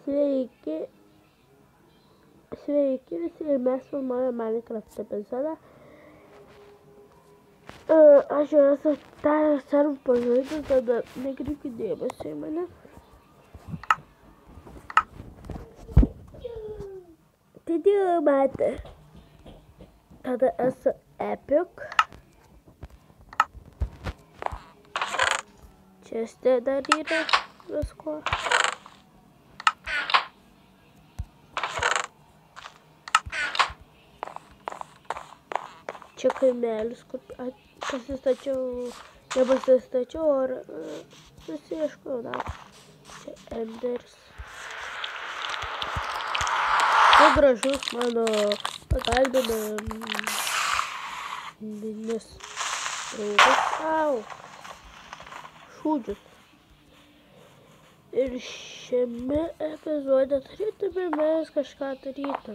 Sveiki visi ir mes filmuojame Minecraft epizodą. Aš jau esu tą servą pažaidęs, tada nekreipkit dėmesio į mane. Tai matė. Tada esu Epic. Čia dar yra visko. Čia kaimelis, kur nepasistačiau, ar susieškau dar. Čia Enders. Tai gražus mano pagalbinis draugas. Au! Šūdžius. Ir šiame epizode turėtume mes kažką daryti.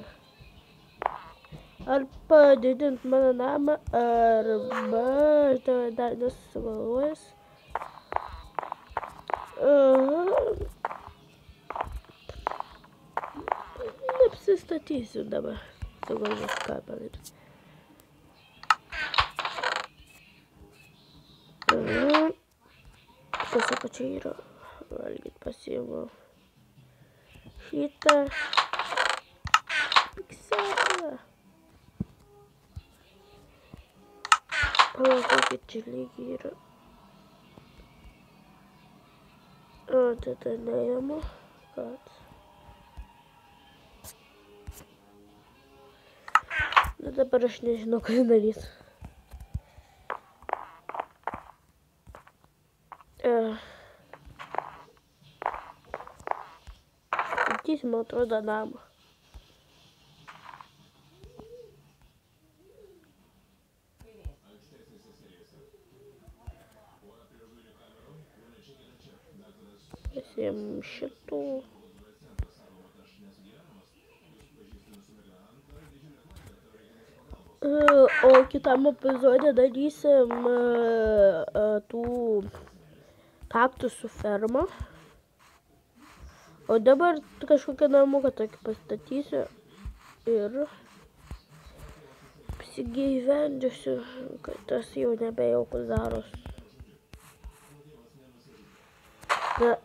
Ar padidint mano namą, arba aš dar nesugalvojęs. Neapsistatysiu dabar. Sugalvosiu ką padaryti. Tiesiog čia yra. Valgyt pasiimu šitą pikselą. Palaukokit, čia lygiai yra. O, tada neimu. Kad. Na dabar aš nežinau, ką daryti. Man atrodo namą. Pasiėm šitų. O kitam epizode darysim tų kaktusų fermą. O dabar kažkokią namuką tokį pastatysiu ir apsigyvendžiusiu, kad tas jau nebejaukus daros.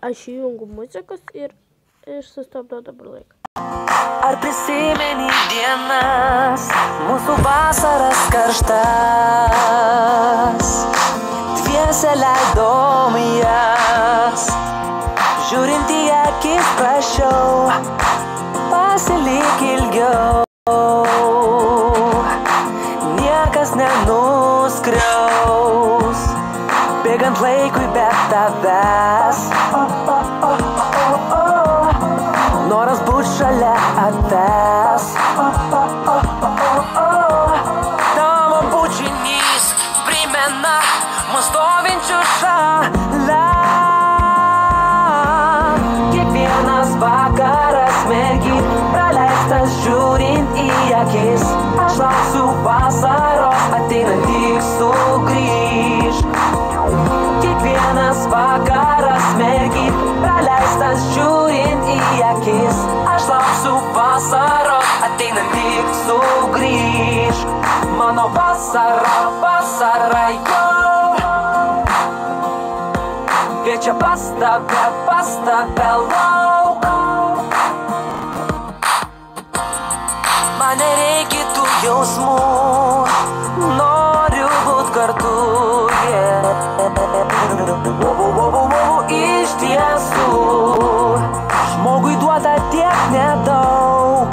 Aš įjungiu muzikas ir sustabdau dabar laiką. Ar prisimeni dienas, mūsų vasaras karštas, dviese leidom jas. Žiūrint į akis prašiau, pasilik ilgiau. Niekas nenuskriaus, bėgant laikui be tavęs. Noras būt šalia atves. Tavo bučinys primena mus stovinčius šalia. Vakaras mergyt, praleistas žiūrint į akis. Aš lauksiu vasaros, ateinant tik sugrįžk. Kiekvienas vakaras mergyt, praleistas žiūrint į akis. Aš lauksiu vasaros, ateinant tik sugrįžk. Mano vasara jau kviečia pas tave lauk. Man nereikia tų jausmų, noriu būt kartu, Iš tiesų, žmogui duota tiek nedaug,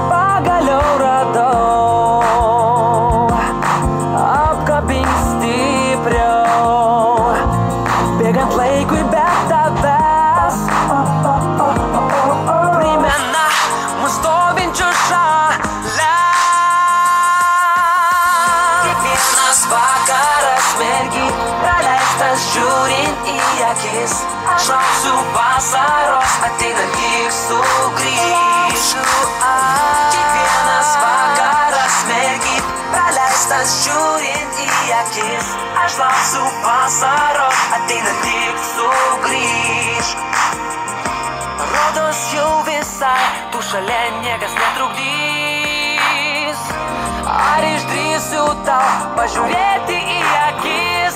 pagaliau radau. Apkabink stipriau, bėgant laikui be tavęs. Primena mus stovinčius šalia. Kiekvienas vakaras mergyt, praleistas žiūrint į akis. Aš lauksiu vasaros, ateinant tik sugrįžk. Kiekvienas vakaras mergyt, praleistas žiūrint į akis. Aš lauksiu vasaros, ateinant tik sugrįžk. Rodos jau visai, tu šalia niekas netrukdys. Ar išdrįsiu tau pažiūrėti į akis?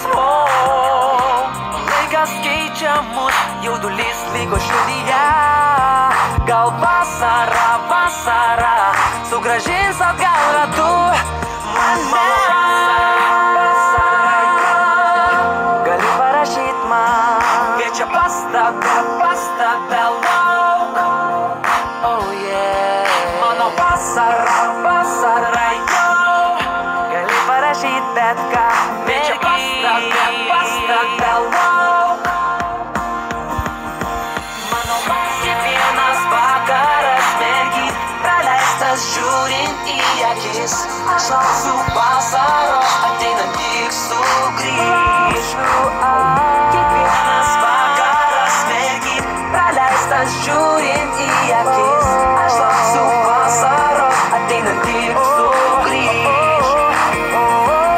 Laikas keičia mus, jaudulys lygo širdyje. Gal vasara, vasara sugrąžins atgal ratu mane. Gali parašyt man, kviečia pas tave lauk. Oh yeah, mano vasara, vasara jau. Gali parašyt bet ką, kviečia pas tave lauk. Mano kiekvienas vakaras mergyt praleistas žiūrint į akis. Aš lauksiu vasaros, ateinant tik sugrįšiu. Kiekvienas vakaras mergyt praleistas žiūrint į akis. Aš lauksiu vasaros, ateinant tik sugrįšiu.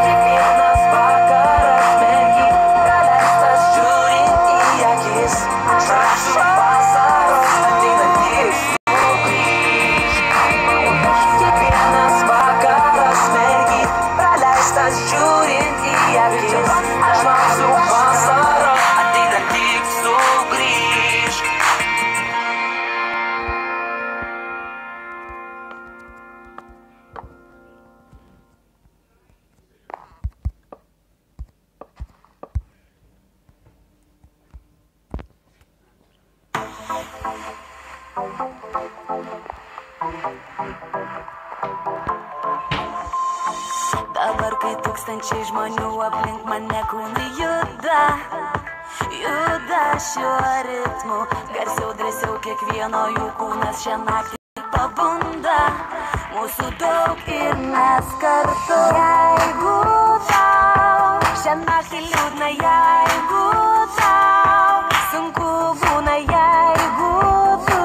Kiekvienas vakaras mergyt praleistas žiūrint į akis. Aš lauksiu vasaros, ateinant tik sugrįšiu. Kiekvienas vakaras mergyt praleistas žiūrint į akis. Aš lauksiu vasaros, ateinant tik sugrįšiu. Dabar, kai tūkstančiai žmonių aplink mane kūnai juda šiuo ritmu, garsiau, drąsiau kiekvieno jų kūnas šią naktį pabunda. Mūsų daug ir mes kartu. Jeigu tau šią naktį liūdna, jeigu tau sunku būna, jeigu tu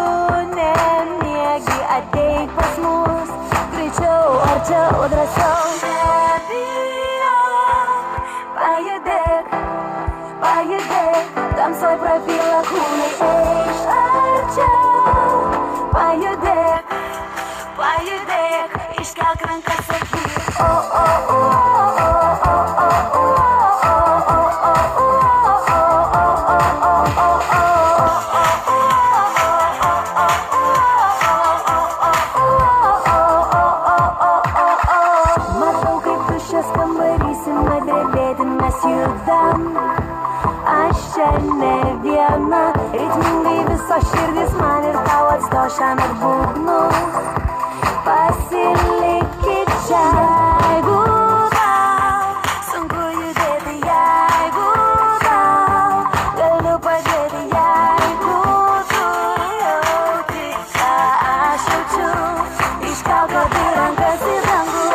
nemiegi, ateik pas mus greičiau, arčiau, drąsiau. Pajudėk, tamsoj prabyla kūnai, eik arčiau. Pajudėk, iškelk rankas, sakyk, o, o, o, o, o, o, o, o, matau, kaip tuščias kambarys ima drebėti, mes judam. Aš čia ne viena, ritmingai visos širdys man ir tau atsto šiąnakt būgnus. Pasilikit čia, jeigu tau sunku judėti, jeigu tau galiu padėti, jeigu tu jauti, ką aš jaučiu, iškelk abi rankas į dangų.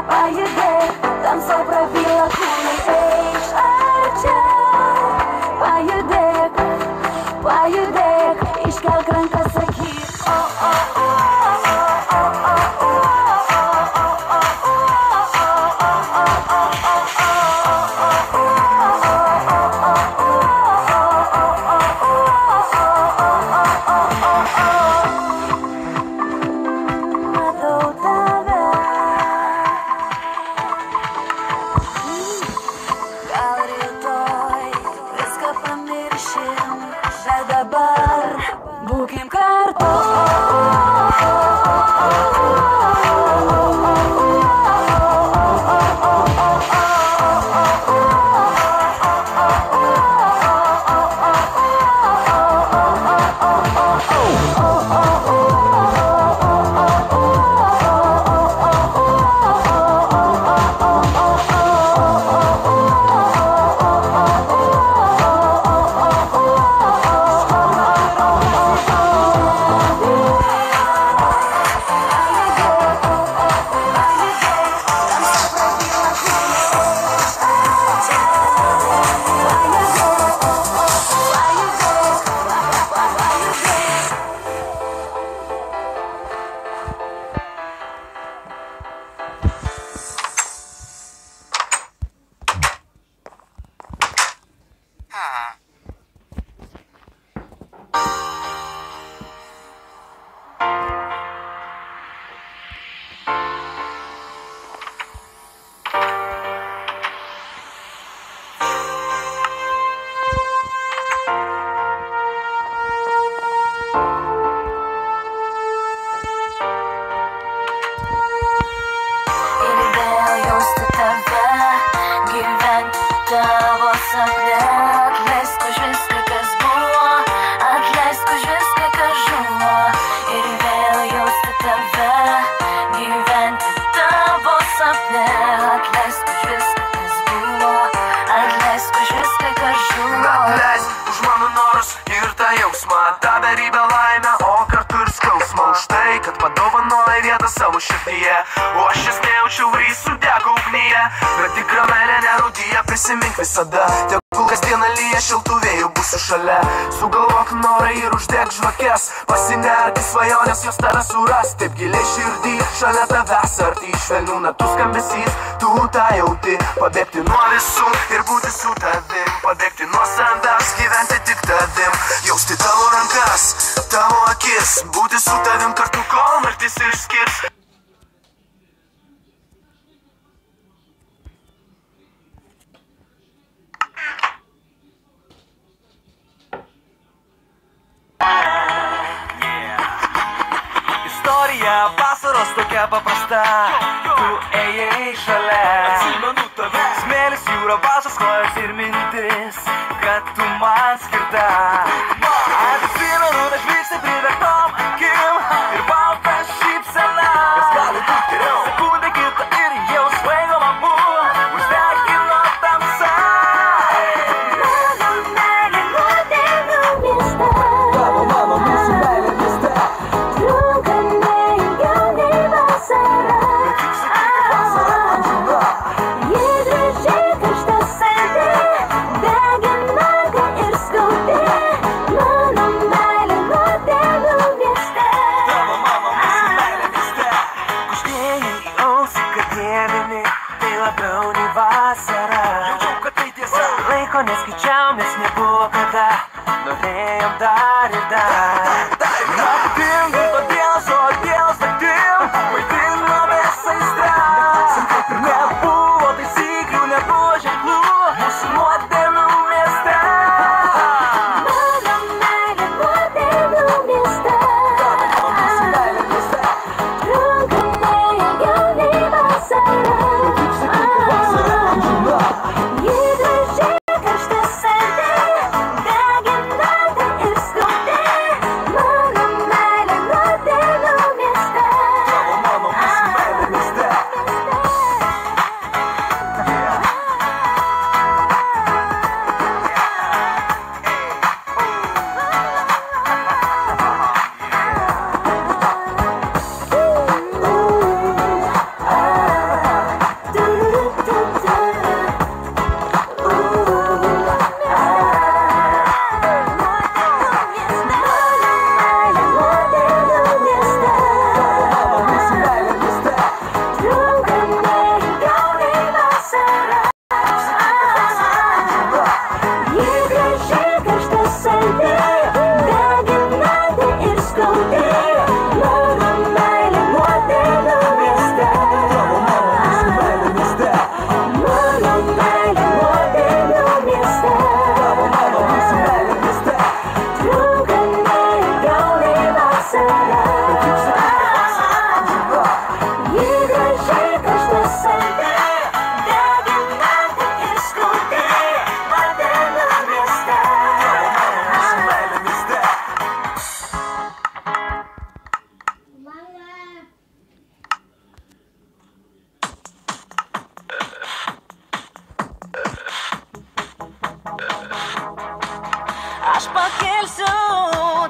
Pajudėk, tamsoj prabyla kūnai, eik arčiau. Pajudėk, iškelk rankas, sakyk, o, o, o, o, o, o, o, matau tave. Gal rytoj viską pamiršim, bet dabar būkim kartu. širdyje, o aš jas nejaučiau ir sudego ugnyje. Bet tikra meilė nerūdyja, prisimink visada. Tegul kasdieną lyja šiltų vėjų, būsiu šalia. Sugalvok norą ir uždeg žvakes, pasinerk į svajonės, jos tave suras. Taip giliai širdį, šalia tavęs arti švelnių natų skambesys, tu tą jauti. Pabėgti nuo visų ir būti su tavim, pabėgti nuo savęs, gyventi tik tavim. Jausti tavo rankas, tavo akis, būti su tavim kartu, kol mirtis išskirs. Istorija vasaros tokia paprasta, tu ėjai šalia. Atsimenu tave, smėlis, jūra, balsas, kojas ir mintis, kad tu man skirta. Atsimenu tą žvilgsnį privertom akim ir baltą šypseną. Kas gali būti geriau? Sekundę kitą ir jau svaigo mamu, uždegino tamsa. Mano meilė nuodėmių mieste, Tavo mano mūsų meilė mieste, trunka neilgiau nei vasara. bet tik sakyk, kad vasara amžina. Ji gražiai karšta saldė, deginanti ir skaudi. Mano meilė nuodėmių mieste. Tavo mano mūsų meilė mieste. Kuždėjai į ausį, kad dievini, tai labiau nei vasara. Jaučiau, kad tai tiesa. Laiko neskaičiavom, nes nebuvo kada, norėjom dar ir dar. Naktim, to dienos, o dienos naktim, maitinamės aistra. Nebuvo taisyklių, nebuvo ženklų, mūsų nuodėmių mieste. Mano meilė nuodėmių mieste. Tavo mūsų meilė mieste, Trunka neilgiau nei vasara. tik sakyk, kad vasara amžina. Ji gražiai karšta saldė, deginanti ir skaudi. Mano meilė nuodėmių mieste. Tavo mano mūsų meilė mieste. Tavo mūsų meilė mieste, Trunka neilgiau nei vasara. Ji gražiai karšta saldė, deginanti ir skaudi. Mano meilė nuodėmių mieste. tavo mano mūsų meilė mieste, Mano meilė nuodėmių mieste. tavo mano mūsų meilė mieste. Trunka neilgiau nei vasara. Tik sakyk, kad vasara amžina. Ji gražiai karšta saldė, deginanti ir skaudi. Nuodėmių mieste. Mūsų meilė mieste. Aš pakelsiu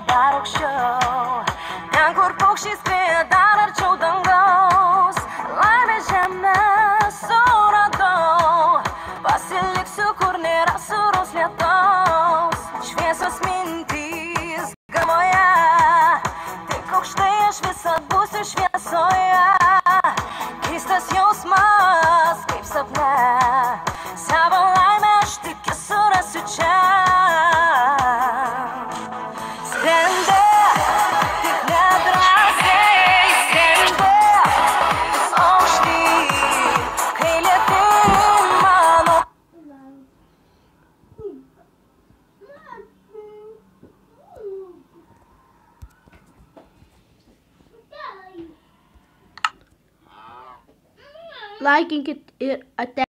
dar aukščiau, ten kur paukščiai skrieja dar arčiau dangaus. Laimę žemę suradau, pasiliksiu, kur nėra sūraus lietaus. Šviesios mintys galvoje, tik aukštai aš visad būsiu šviesoje. Keistas jausmas kaip sapne, savo laimę aš tik surasiu čia. Skrendi, tik nedrąsiai skrendi aukštyn, kai lieti mano. Laikinkit ir ate.